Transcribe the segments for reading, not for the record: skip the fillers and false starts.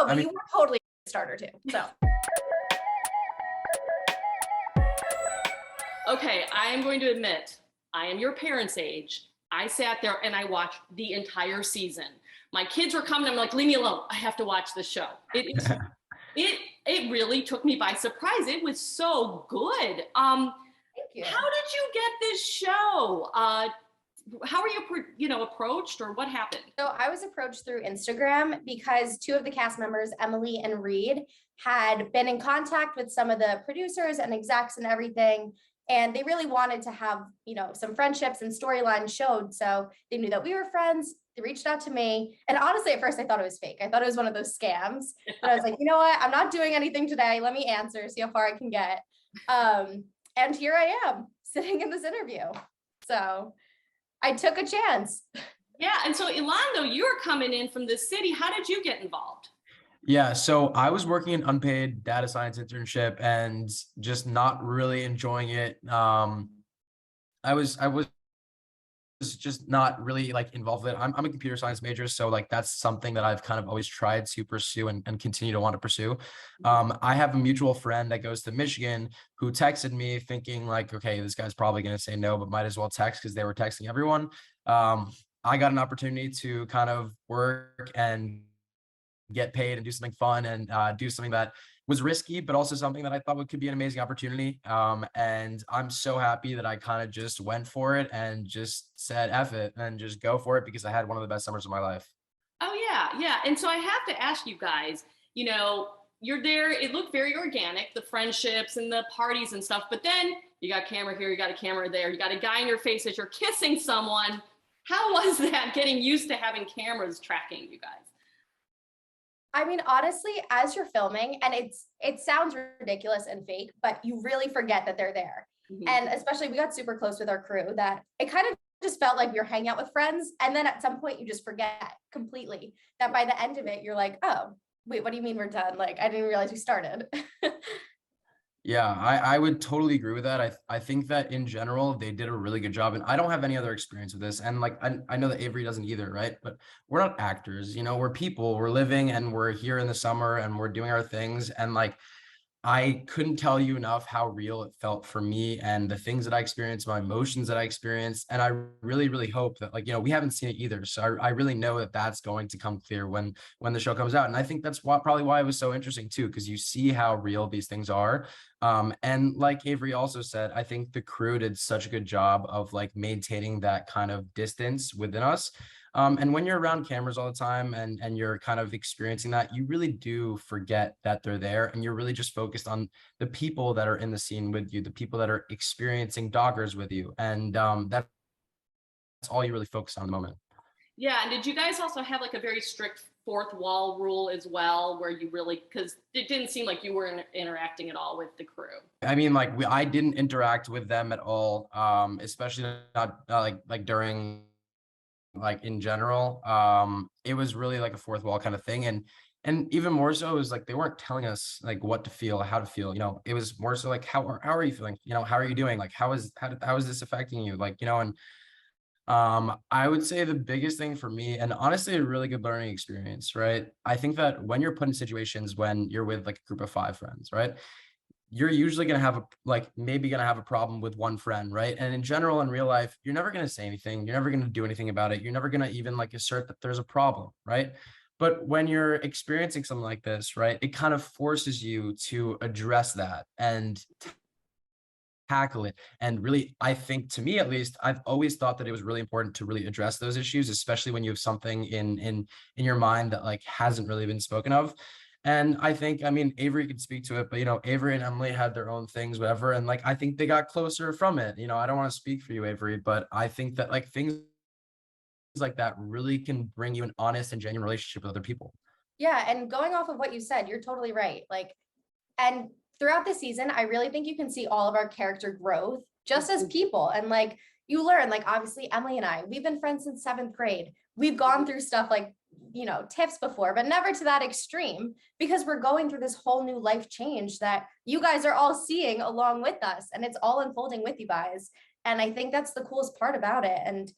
Oh, I but mean, you were totally a starter too. So Okay, I am going to admit, I am your parents' age. I sat there and I watched the entire season. My kids were coming. I'm like, leave me alone. I have to watch the show. It really took me by surprise. It was so good. thank you. How did you get this show? How were you, approached, or what happened? So I was approached through Instagram because two of the cast members, Emily and Reed, had been in contact with some of the producers and execs and everything. And they really wanted to have, some friendships and storylines showed. So they knew that we were friends. They reached out to me. And honestly, at first I thought it was fake. I thought it was one of those scams. But I was like, you know what? I'm not doing anything today. Let me answer, see how far I can get. And here I am sitting in this interview. So I took a chance. Yeah, and so Ilan, though, you were coming in from the city. How did you get involved? yeah, so I was working an unpaid data science internship and just not really enjoying it. I was just not really like involved with it. I'm a computer science major, so like that's something that I've kind of always tried to pursue and continue to want to pursue. I have a mutual friend that goes to Michigan who texted me thinking like, okay, this guy's probably going to say no, but might as well text because they were texting everyone. I got an opportunity to kind of work and get paid and do something fun and do something that was risky, but also something that I thought could be an amazing opportunity. And I'm so happy that I kind of just went for it and just said, F it and just go for it because I had one of the best summers of my life. Oh, yeah, yeah. And so I have to ask you guys, you're there, it looked very organic, the friendships and the parties and stuff, but then you got a camera here, you got a camera there, you got a guy in your face as you're kissing someone. How was that, getting used to having cameras tracking you guys? I mean, honestly, as you're filming, and it sounds ridiculous and fake, but you really forget that they're there. Mhm. And especially we got super close with our crew that it kind of just felt like we were hanging out with friends. And then at some point you just forget completely that by the end of it, you're like, oh, wait, what do you mean we're done? Like, I didn't realize we started. Yeah, I would totally agree with that. I think that in general, they did a really good job. And I don't have any other experience with this. And like, I know that Avery doesn't either, right? But we're not actors, we're people, we're living and we're here in the summer and we're doing our things. And like, I couldn't tell you enough how real it felt for me and the things that I experienced, my emotions that I experienced. And I really, really hope that we haven't seen it either. So I really know that that's going to come clear when the show comes out. And I think that's probably why it was so interesting too, because you see how real these things are. And like Avery also said, I think the crew did such a good job of like maintaining that kind of distance within us. And when you're around cameras all the time and you're kind of experiencing that, you really do forget that they're there and you're really just focused on the people that are in the scene with you, the people that are experiencing doggers with you. And that's all you really focus on in the moment. Yeah, and did you guys also have like a very strict fourth wall rule as well, where you really, because it didn't seem like you were interacting at all with the crew? I mean, I didn't interact with them at all, especially not like during like in general. It was really like a fourth wall kind of thing. And even more so, it was like they weren't telling us like what to feel, how to feel. It was more so like how are you feeling? How are you doing? Like how is this affecting you? And I would say the biggest thing for me, and honestly a really good learning experience, right? I think that when you're put in situations when you're with like a group of 5 friends, right? You're usually going to have maybe going to have a problem with one friend, right? And in general, in real life, you're never going to say anything. You're never going to do anything about it. You're never going to even like assert that there's a problem, right? But when you're experiencing something like this, right, it kind of forces you to address that and tackle it. And really, I think, to me at least, I've always thought that it was really important to really address those issues, especially when you have something in your mind that like hasn't really been spoken of. And I think, I mean, Avery could speak to it, but Avery and Emily had their own things, whatever. And like, I think they got closer from it. I don't want to speak for you, Avery, but I think that like things like that really can bring you an honest and genuine relationship with other people. Yeah. And going off of what you said, you're totally right. Like, and throughout the season, I really think you can see all of our character growth just as people. And like, you learn, like, obviously, Emily and I, we've been friends since 7th grade. We've gone through stuff like, tiffs before, but never to that extreme because we're going through this whole new life change that you guys are all seeing along with us. And it's all unfolding with you guys. And I think that's the coolest part about it. And,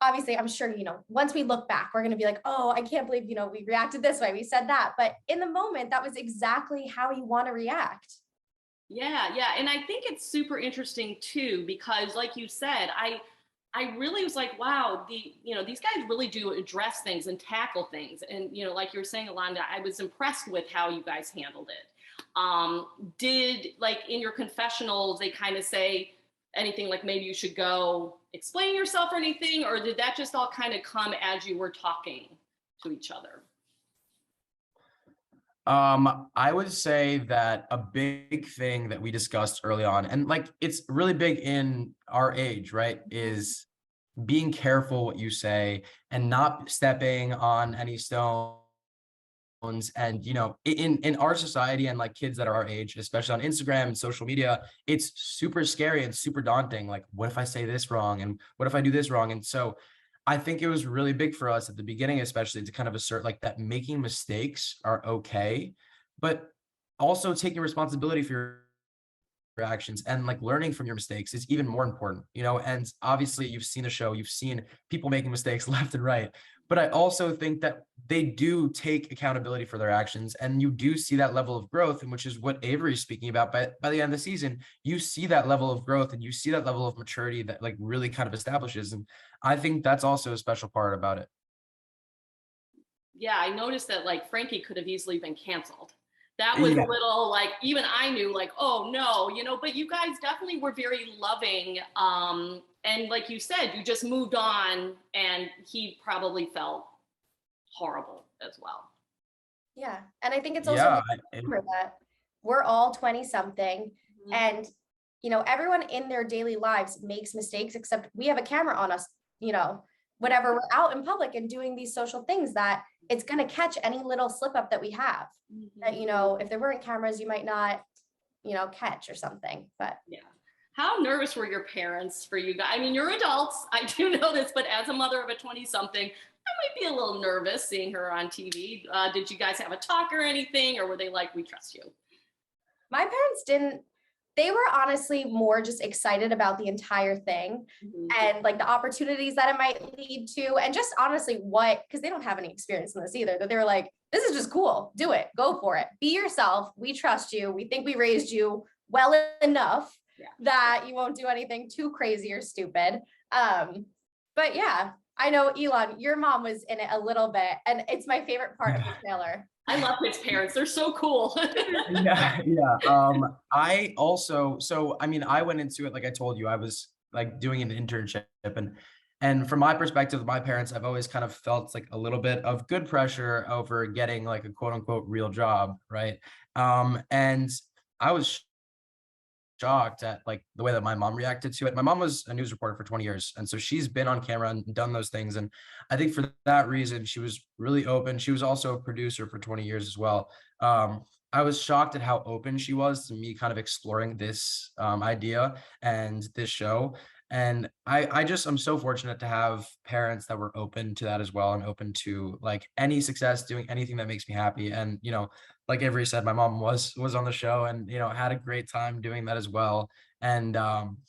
obviously, I'm sure, once we look back, we're going to be like, oh, I can't believe, we reacted this way. We said that. But in the moment, that was exactly how you want to react. Yeah, yeah. And I think it's super interesting too, because like you said, I really was like, wow, these guys really do address things and tackle things. And, like you were saying, Alonda, I was impressed with how you guys handled it. Did, like, in your confessionals, they kind of say anything like maybe you should go explain yourself or anything, or did that just all kind of come as you were talking to each other? I would say that a big thing that we discussed early on, and like it's really big in our age, right, is being careful what you say and not stepping on any stones. And in our society and like kids that are our age, especially on Instagram and social media, it's super scary and super daunting. Like, what if I say this wrong, and what if I do this wrong? And so I think it was really big for us at the beginning, especially, to kind of assert like that making mistakes are okay, but also taking responsibility for your actions and like learning from your mistakes is even more important. And obviously you've seen the show, you've seen people making mistakes left and right, but I also think that they do take accountability for their actions, and you do see that level of growth, and which is what Avery's speaking about. By the end of the season, you see that level of growth and you see that level of maturity that like really kind of establishes, and I think that's also a special part about it. Yeah, I noticed that like Frankie could have easily been canceled. That was a little like, even I knew like, oh no, but you guys definitely were very loving. And like you said, you just moved on, and he probably felt horrible as well. Yeah. And I think it's also Yeah, remember that we're all 20 something, and everyone in their daily lives makes mistakes, except we have a camera on us, whenever we're out in public and doing these social things, that it's going to catch any little slip up that we have that, if there weren't cameras, you might not, catch or something. But yeah. How nervous were your parents for you guys? I mean, you're adults, I do know this, but as a mother of a 20-something, I might be a little nervous seeing her on TV. Did you guys have a talk or anything, or were they like, we trust you? my parents didn't. They were honestly more just excited about the entire thing and like the opportunities that it might lead to, and just honestly because they don't have any experience in this either, that they were like, this is just cool, do it, go for it, be yourself, we trust you, we think we raised you well enough that you won't do anything too crazy or stupid. But yeah, I know, Ilan, your mom was in it a little bit, and it's my favorite part of the trailer. I love his parents. They're so cool. yeah. I also, so I mean, I went into it, like I told you, I was like doing an internship, and from my perspective, my parents, I've always kind of felt like a little bit of good pressure over getting like a quote unquote real job, right? And I was shocked at like the way that my mom reacted to it. My mom was a news reporter for 20 years. And so she's been on camera and done those things. And I think for that reason, she was really open. She was also a producer for 20 years as well. I was shocked at how open she was to me kind of exploring this idea and this show. And I'm so fortunate to have parents that were open to that as well, and open to like any success, doing anything that makes me happy. And, like Avery said, my mom was on the show, and, had a great time doing that as well. And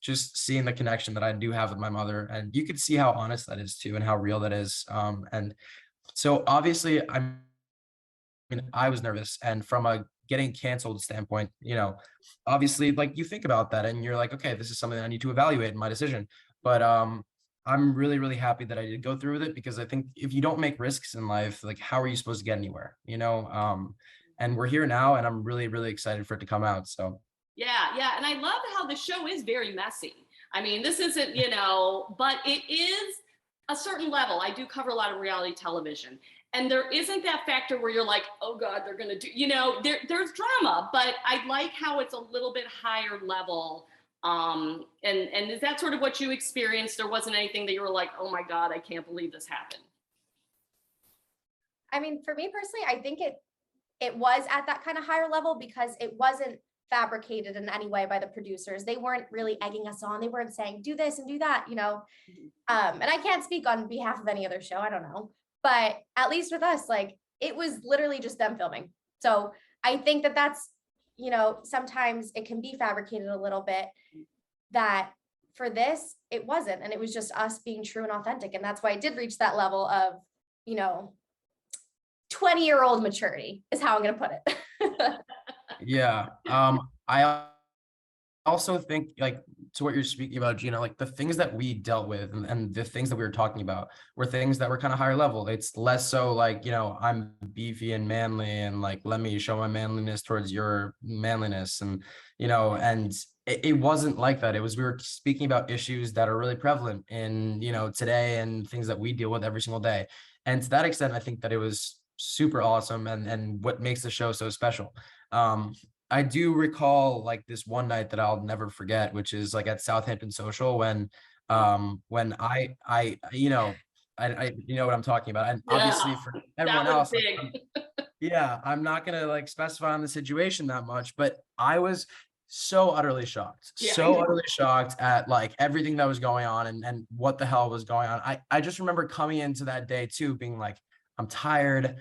just seeing the connection that I do have with my mother, and you could see how honest that is too, and how real that is. And so obviously I was nervous, and from a getting canceled standpoint, obviously like you think about that and you're like, okay, this is something I need to evaluate in my decision. But I'm really, really happy that I did go through with it, because I think if you don't make risks in life, like how are you supposed to get anywhere, and we're here now, and I'm really, really excited for it to come out. So yeah. And I love how the show is very messy. I mean, this isn't, but it is a certain level. I do cover a lot of reality television, and there isn't that factor where you're like, oh God, they're going to do, there's drama, but I like how it's a little bit higher level. And is that sort of what you experienced? There wasn't anything that you were like, oh my God, I can't believe this happened. I mean, for me personally, I think it was at that kind of higher level because it wasn't fabricated in any way by the producers. They weren't really egging us on. They weren't saying, do this and do that, And I can't speak on behalf of any other show. I don't know. But at least with us, like, it was literally just them filming. So I think that's, sometimes it can be fabricated a little bit, that for this, it wasn't. And it was just us being true and authentic. And that's why it did reach that level of, 20-year-old maturity is how I'm going to put it. Yeah. I also think, like, to what you're speaking about, Gina, like the things that we dealt with and the things that we were talking about were things that were kind of higher level. It's less so like, I'm beefy and manly and like, let me show my manliness towards your manliness. And, and it wasn't like that. It was, we were speaking about issues that are really prevalent in, today, and things that we deal with every single day. And to that extent, I think that it was super awesome, and what makes the show so special. I do recall like this one night that I'll never forget, which is like at Southampton Social when I you know what I'm talking about. And obviously for everyone else, yeah, I'm not gonna like specify on the situation that much, but I was so utterly shocked, utterly shocked at like everything that was going on, and what the hell was going on. I just remember coming into that day too, being like, I'm tired.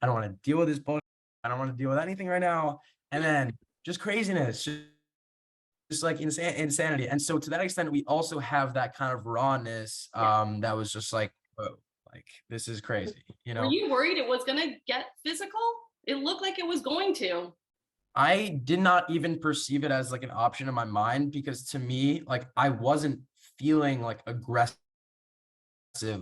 I don't want to deal with this bullshit. I don't want to deal with anything right now. And then just craziness, just like insanity. And so to that extent, we also have that kind of rawness that was just like, whoa, like this is crazy. Were you worried it was going to get physical? It looked like it was going to. I did not even perceive it as like an option in my mind, because to me, like I wasn't feeling like aggressive,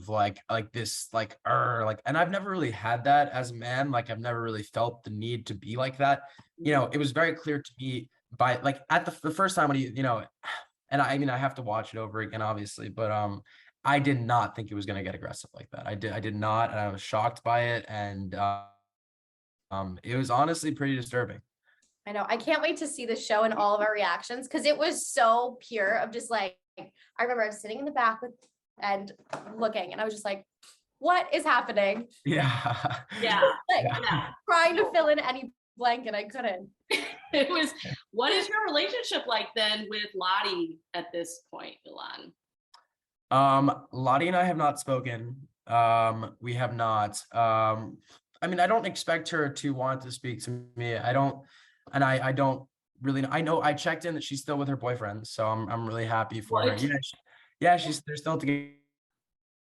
like this, like and I've never really had that as a man. Like I've never really felt the need to be like that. It was very clear to me by like at the first time when he, and I mean I have to watch it over again obviously, but I did not think it was going to get aggressive like that. I did not, and I was shocked by it, and it was honestly pretty disturbing. I know. I can't wait to see the show and all of our reactions, because it was so pure of just like, I remember I was sitting in the back and looking, and I was just like, what is happening? Yeah. Trying to fill in any blank, and I couldn't. It was, what is your relationship like then with Lotti at this point, Ilan? Lotti and I have not spoken. We have not. I mean, I don't expect her to want to speak to me. I don't really know. I know I checked in that she's still with her boyfriend, so I'm really happy for her. They're still together.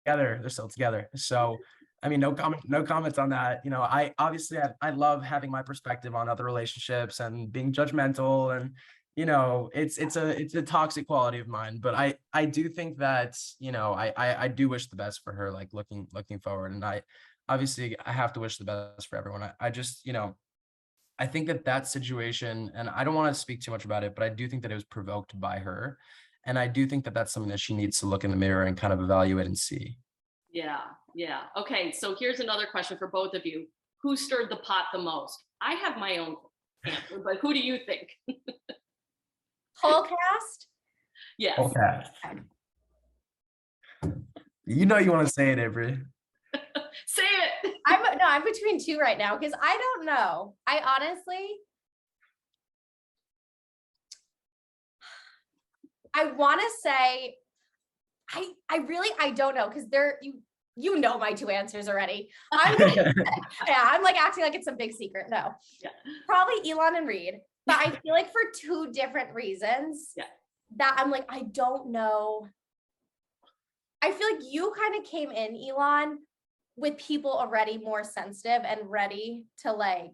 They're still together. So, I mean, no comments on that. I obviously I love having my perspective on other relationships and being judgmental, and it's a toxic quality of mine. But I do think that I do wish the best for her, like looking forward, and I have to wish the best for everyone. I just I think that situation, and I don't want to speak too much about it, but I do think that it was provoked by her. And I do think that that's something that she needs to look in the mirror and kind of evaluate and see. Yeah. Okay, so here's another question for both of you. Who stirred the pot the most? I have my own answer, but who do you think? Whole cast? Yes. Whole cast. You want to say it, Avery. Say it. I'm between two right now, because I don't know. I honestly, I want to say, I don't know, because you know my two answers already. I'm like acting like it's a big secret. No, probably Ilan and Reed, but I feel like for two different reasons that I'm like, I don't know. I feel like you kind of came in, Ilan, with people already more sensitive and ready to like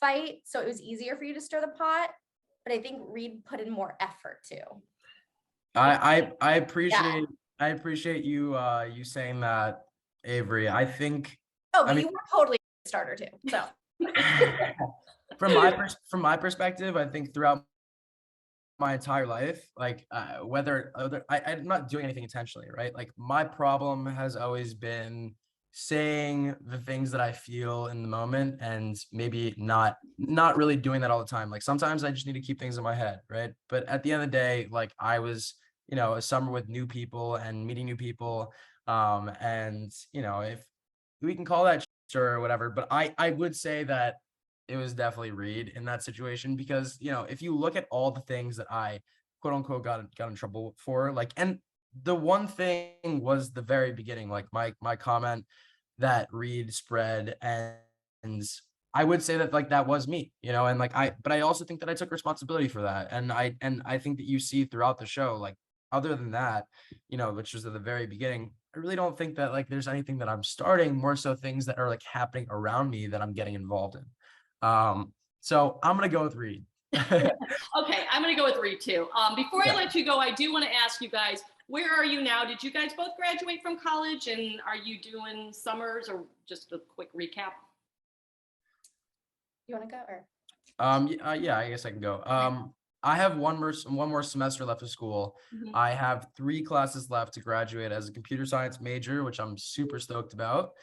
fight, so it was easier for you to stir the pot. But I think Reed put in more effort too. I appreciate you saying that, Avery. I think. Oh, you were totally a starter too. So from my perspective, I think throughout my entire life, like I'm not doing anything intentionally, right? Like my problem has always been saying the things that I feel in the moment, and maybe not really doing that all the time. Like sometimes I just need to keep things in my head, right? But at the end of the day, like I was, a summer with new people and meeting new people. And if we can call that or whatever, but I would say that it was definitely Reed in that situation, because if you look at all the things that I quote unquote got in trouble for, like, and the one thing was the very beginning, like my comment that Reed spread, and I would say that like that was me, and like but I also think that I took responsibility for that, and I think that you see throughout the show, like other than that, which was at the very beginning, I really don't think that like there's anything that I'm starting, more so things that are like happening around me that I'm getting involved in. So I'm gonna go with Reed. Okay, I'm gonna go with Reed too. Before I let you go, I do want to ask you guys, where are you now? Did you guys both graduate from college, and are you doing summers, or just a quick recap? You want to go or? Yeah, I guess I can go. I have one more semester left of school. Mhm. I have 3 classes left to graduate as a computer science major, which I'm super stoked about.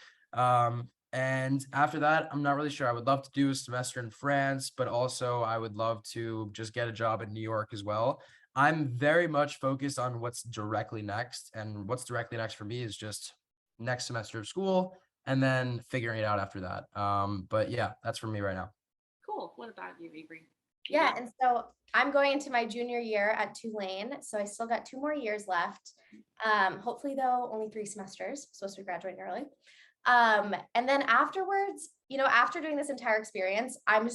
And after that, I'm not really sure. I would love to do a semester in France, but also I would love to just get a job in New York as well. I'm very much focused on what's directly next, and what's directly next for me is just next semester of school and then figuring it out after that. But yeah, that's for me right now. Cool. What about you, Avery? Yeah, and so I'm going into my junior year at Tulane, so I still got 2 more years left. Hopefully though, only 3 semesters, supposed to be graduating early. And then afterwards, after doing this entire experience, and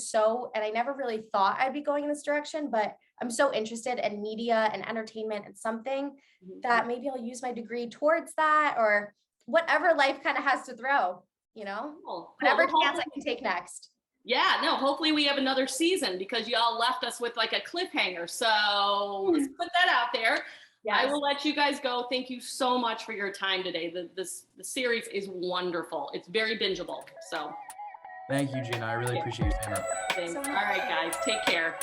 I never really thought I'd be going in this direction, but I'm so interested in media and entertainment and something that maybe I'll use my degree towards that, or whatever life kind of has to throw, Cool. whatever Well, chance I can take next. yeah, no, hopefully we have another season, because y'all left us with like a cliffhanger. So let's put that out there. Yes. I will let you guys go. Thank you so much for your time today. The series is wonderful. It's very bingeable. So Thank you, Gina. I really appreciate you saying that. thanks. All right, guys, take care.